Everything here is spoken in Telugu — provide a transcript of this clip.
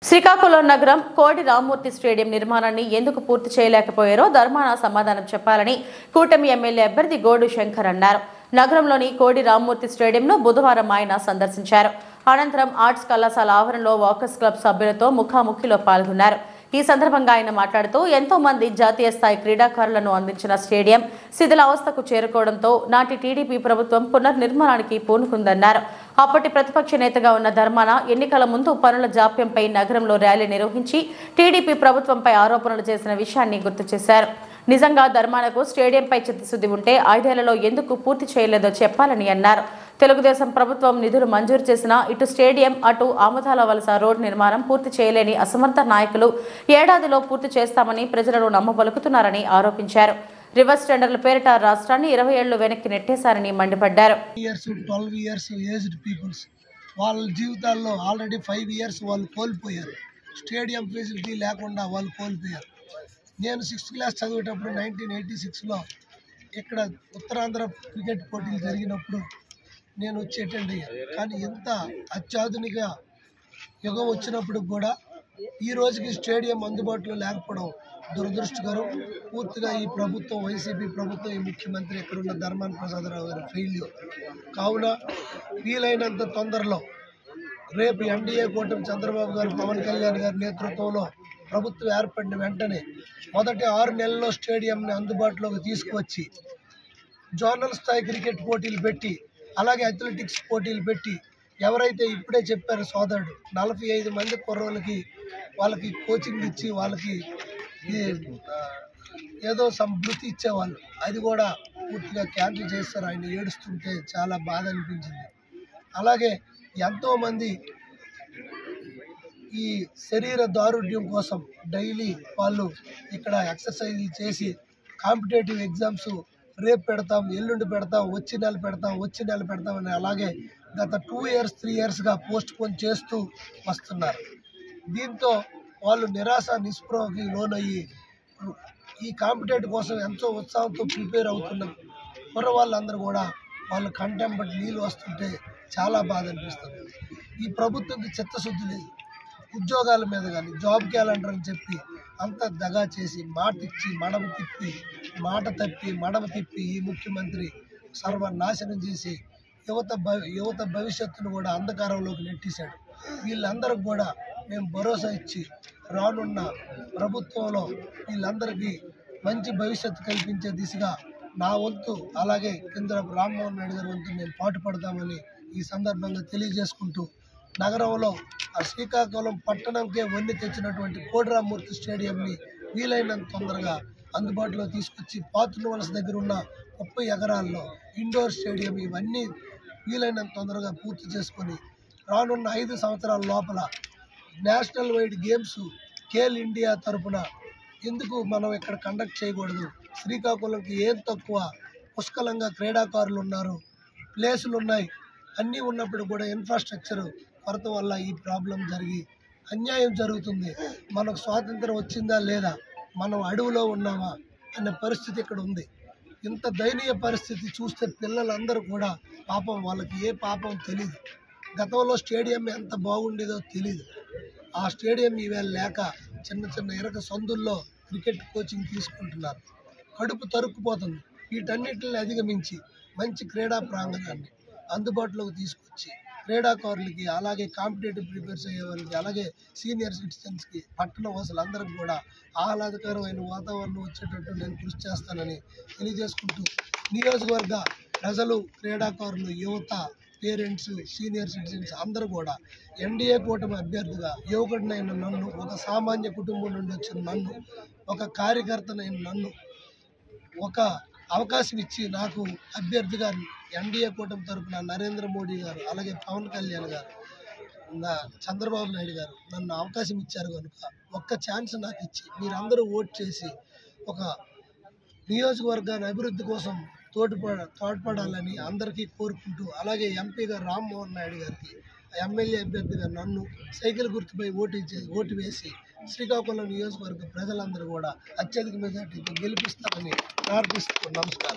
శ్రీకాకుళం నగరం కోడి రామ్మూర్తి స్టేడియం నిర్మాణాన్ని ఎందుకు పూర్తి చేయలేకపోయారో ధర్మాన సమాధానం చెప్పాలని కూటమి ఎమ్మెల్యే అభ్యర్థి గోడు శంకర్ అన్నారు. నగరంలోని కోడి రామ్మూర్తి స్టేడియంను బుధవారం ఆయన సందర్శించారు. అనంతరం ఆర్ట్స్ కళాశాల ఆవరణలో వాకర్స్ క్లబ్ సభ్యులతో ముఖాముఖిలో పాల్గొన్నారు. ఈ సందర్భంగా ఆయన మాట్లాడుతూ ఎంతో మంది జాతీయ స్థాయి క్రీడాకారులను అందించిన స్టేడియం శిథిలావస్థకు చేరుకోవడంతో నాటి టీడీపీ ప్రభుత్వం పునర్నిర్మాణానికి పూనుకుందన్నారు. అప్పటి ప్రతిపక్ష నేతగా ఉన్న ధర్మాన ఎన్నికల ముందు పనుల జాప్యంపై నగరంలో ర్యాలీ నిర్వహించి టీడీపీ ప్రభుత్వంపై ఆరోపణలు చేసిన విషయాన్ని గుర్తు చేశారు. నిజంగా ధర్మానకు స్టేడియంపై చిత్తశుద్ధి ఉంటే 5 ఏళ్లలో ఎందుకు పూర్తి చేయలేదో చెప్పాలని అన్నారు. తెలుగుదేశం ప్రభుత్వం నిధులు మంజూరు చేసినా ఇటు స్టేడియం అటు ఆముదాల వలస రోడ్ నిర్మాణం పూర్తి చేయలేని అసమర్థ నాయకులు ఏడాదిలో పూర్తి చేస్తామని ప్రజలను నమ్మబలుకుతున్నారని ఆరోపించారు. రివర్స్ టెండర్ల పేరిట రాష్ట్రాన్ని 20 ఏళ్లు వెనక్కి నెట్టేశారని మండిపడ్డారు. 12 years ఏజ్డ్ పీపుల్స్ వాళ్ళ జీవితాల్లో ఆల్రెడీ 5 years వాళ్ళు కోల్పోయారు. స్టేడియం ఫెసిలిటీ లేకుండా వాళ్ళు కోల్పోయారు. నేను 6th క్లాస్ చదివేటప్పుడు 1986లో ఇక్కడ ఉత్తరాంధ్ర క్రికెట్ పోటీలు జరిగినప్పుడు నేను వచ్చి అటెండ్ అయ్యాను. కానీ ఎంత అత్యాధునిక యుగం వచ్చినప్పుడు కూడా ఈ రోజుకి స్టేడియం అందుబాటులో లేకపోవడం దురదృష్టకరం. పూర్తిగా ఈ ప్రభుత్వం, వైసీపీ ప్రభుత్వం, ఈ ముఖ్యమంత్రి ఎక్కడున్న ధర్మాన ప్రసాదరావు గారి ఫెయిల్యూర్. కావున వీలైనంత తొందరలో రేపు ఎన్డీఏ కూటమి చంద్రబాబు గారు, పవన్ కళ్యాణ్ గారి నేతృత్వంలో ప్రభుత్వం ఏర్పడిన వెంటనే మొదటి 6 నెలల్లో స్టేడియంని అందుబాటులోకి తీసుకువచ్చి జోనల్ స్థాయి క్రికెట్ పోటీలు పెట్టి, అలాగే అథ్లెటిక్స్ పోటీలు పెట్టి, ఎవరైతే ఇప్పుడే చెప్పారు సోదరుడు 45 మంది కుర్రోళ్ళకి వాళ్ళకి కోచింగ్ ఇచ్చి వాళ్ళకి ఏదో సంతృప్తి ఇచ్చేవాళ్ళు, అది కూడా పూర్తిగా క్యాన్సిల్ చేస్తారు. ఆయన ఏడుస్తుంటే చాలా బాధ అనిపించింది. అలాగే ఎంతోమంది ఈ శరీర దారుఢ్యం కోసం డైలీ వాళ్ళు ఇక్కడ ఎక్సర్సైజులు చేసి కాంపిటేటివ్ ఎగ్జామ్స్ రేపు పెడతాం, ఎల్లుండి పెడతాం, వచ్చే నెల పెడతాం అని అలాగే గత 2 years 3 yearsగా పోస్ట్ పోన్ చేస్తూ వస్తున్నారు. దీంతో వాళ్ళు నిరాశ నిస్పృహకి లోనయ్యి ఈ కాంపిటేటివ్ కోసం ఎంతో ఉత్సాహంతో ప్రిపేర్ అవుతున్న కుర్రవాళ్ళందరూ కూడా వాళ్ళు కంటెంపటి నీళ్ళు వస్తుంటే చాలా బాధ అనిపిస్తుంది. ఈ ప్రభుత్వంకి చిత్తశుద్ధి లేదు. ఉద్యోగాల మీద కానీ జాబ్ క్యాలెండర్ అని చెప్పి అంత దగా చేసి మాట ఇచ్చి మాట తప్పి మడమ తిప్పి ఈ ముఖ్యమంత్రి సర్వనాశనం చేసి యువత భవిష్యత్తును కూడా అంధకారంలోకి నెట్టేశాడు. వీళ్ళందరికీ కూడా మేము భరోసా ఇచ్చి రానున్న ప్రభుత్వంలో వీళ్ళందరికీ మంచి భవిష్యత్తు కల్పించే దిశగా నా వంతు, అలాగే కింద రామ్మోహన్ నాయుడు గారి వంతు మేము పాటుపడతామని ఈ సందర్భంగా తెలియజేసుకుంటూ, నగరంలో ఆ శ్రీకాకుళం పట్టణంకే వన్ని తెచ్చినటువంటి కోడి రామ్మూర్తి స్టేడియంని వీలైనంత తొందరగా అందుబాటులో తీసుకొచ్చి పాతుల వలస దగ్గర ఉన్న 30 ఎకరాల్లో ఇండోర్ స్టేడియం ఇవన్నీ వీలైనంత తొందరగా పూర్తి చేసుకొని రానున్న 5 సంవత్సరాల లోపల national wide games Khel India తరఫున ఎందుకు మనం ఇక్కడ కండక్ట్ చేయకూడదు? శ్రీకాకుళంకి ఏం తక్కువ, పుష్కలంగా క్రీడాకారులు ఉన్నారు, ప్లేసులు ఉన్నాయి, అన్నీ ఉన్నప్పుడు కూడా ఇన్ఫ్రాస్ట్రక్చర్ కొరత వల్ల ఈ ప్రాబ్లం జరిగి అన్యాయం జరుగుతుంది. మనకు స్వాతంత్రం వచ్చిందా లేదా, మనం అడవిలో ఉన్నామా అనే పరిస్థితి ఇక్కడ ఉంది. ఇంత దయనీయ పరిస్థితి చూస్తే పిల్లలందరూ కూడా పాపం, వాళ్ళకి ఏ పాపం తెలియదు. గతంలో స్టేడియం ఎంత బాగుండేదో తెలియదు. ఆ స్టేడియం ఈవేళ లేక చిన్న ఇరక సందుల్లో క్రికెట్ కోచింగ్ తీసుకుంటున్నారు. కడుపు తరుక్కుపోతుంది. వీటన్నిటిని అధిగమించి మంచి క్రీడా ప్రాంగణాన్ని అందుబాటులోకి తీసుకొచ్చి క్రీడాకారులకి, అలాగే కాంపిటేటివ్ ప్రిపేర్స్ అయ్యే వాళ్ళకి, అలాగే సీనియర్ సిటిజన్స్కి, పట్టణ వాసులందరికీ కూడా ఆహ్లాదకరమైన వాతావరణం వచ్చేటట్టు నేను కృషి చేస్తానని తెలియజేసుకుంటూ, నియోజకవర్గ ప్రజలు, క్రీడాకారులు, యువత, పేరెంట్స్, సీనియర్ సిటిజన్స్ అందరూ కూడా ఎన్డీఏ కూటమి అభ్యర్థిగా యువకుడినైన నన్ను, ఒక సామాన్య కుటుంబం నుండి వచ్చిన నన్ను, ఒక కార్యకర్తనైన నన్ను ఒక అవకాశం ఇచ్చి నాకు అభ్యర్థిగా ఎన్డీఏ కూటమి తరఫున నరేంద్ర మోడీ గారు, అలాగే పవన్ కళ్యాణ్ గారు, చంద్రబాబు నాయుడు గారు నన్ను అవకాశం ఇచ్చారు కనుక ఒక్క ఛాన్స్ నాకు ఇచ్చి మీరందరూ ఓట్ చేసి ఒక నియోజకవర్గాన్ని అభివృద్ధి కోసం తోడ్పడాలని అందరికీ కోరుకుంటూ, అలాగే ఎంపీగా రామ్మోహన్ నాయుడు గారికి, ఎమ్మెల్యే అభ్యర్థిగా నన్ను సైకిల్ గుర్తుపై ఓటు వేసి శ్రీకాకుళం నియోజకవర్గ ప్రజలందరూ కూడా అత్యధిక మెజార్టీతో గెలిపిస్తారని ప్రార్థిస్తూ నమస్కారం.